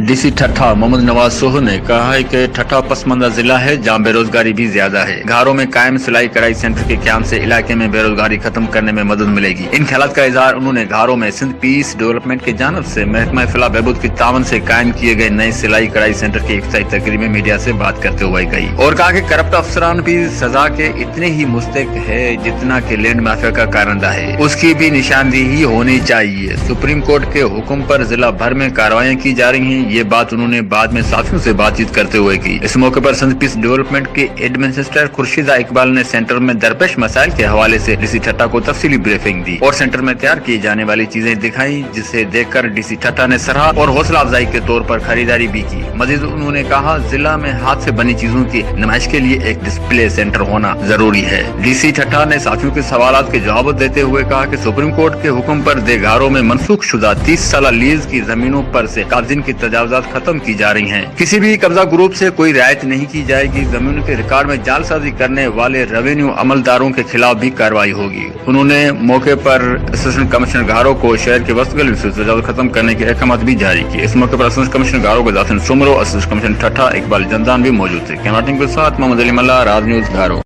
DC ठट्ठा मोहम्मद नवाज सोह ने कहा है कि ठट्ठा पसमानदा जिला है जहां बेरोजगारी भी ज्यादा है। घरों में कायम सिलाई कढ़ाई सेंटर के क्याम से इलाके में बेरोजगारी खत्म करने में मदद मिलेगी। इन ख्यालात का इजहार उन्होंने घरों में सिंध पीस डेवलपमेंट की जानिब से महकमा फलाह बहबूद की तावन से कायम किए गए नए सिलाई कढ़ाई सेंटर की इफ्तिताही तकरीब में मीडिया से बात करते हुए कही और कहा कि करप्ट अफसरान भी सजा के इतने ही मुस्तक है जितना कि लैंड माफिया का कारंदा है, उसकी भी निशानदेही होनी चाहिए। सुप्रीम कोर्ट के हुक्म पर जिला भर में कार्रवाई की जा रही है। ये बात उन्होंने बाद में साथियों से बातचीत करते हुए की। इस मौके पर सिंध पीस डेवलपमेंट के एडमिनिस्ट्रेटर खुर्शीदा इकबाल ने सेंटर में दरपेश मसाइल के हवाले से डीसी ठट्ठा को तफसीली ब्रीफिंग दी और सेंटर में तैयार की जाने वाली चीजें दिखाई, जिसे देखकर डीसी ठट्ठा ने सराहा और हौसला अफजाई के तौर पर खरीदारी भी की। मजीद उन्होंने कहा, जिला में हाथ से बनी चीजों की नुमाइश के लिए एक डिस्प्ले सेंटर होना जरूरी है। डीसी ठट्ठा ने साथियों के सवालात के जवाब देते हुए कहा कि सुप्रीम कोर्ट के हुक्म पर देगारों में मनसूख शुदा 30 साल लीज की जमीनों पर से काबिजीन की तजावुजात खत्म की जा रही हैं। किसी भी कब्जा ग्रुप से कोई रियायत नहीं की जाएगी। जमीनों के रिकॉर्ड में जालसाजी करने वाले रेवेन्यू अमलदारों के खिलाफ भी कार्रवाई होगी। उन्होंने मौके पर असिस्टेंट कमिश्नर घारो को शहर के वस्तगल से तजावुज खत्म करने के अहकाम भी जारी किए। इस मौके पर असिस्टेंट कमिश्नर घारो के जासिन सुमरो, असिस्टेंट कमिश्नर ठट्ठा, इकबाल जंदान भी मौजूद थे। कैमरा टीम के साथ मोहम्मद अली मल्ला, राज न्यूज घारो।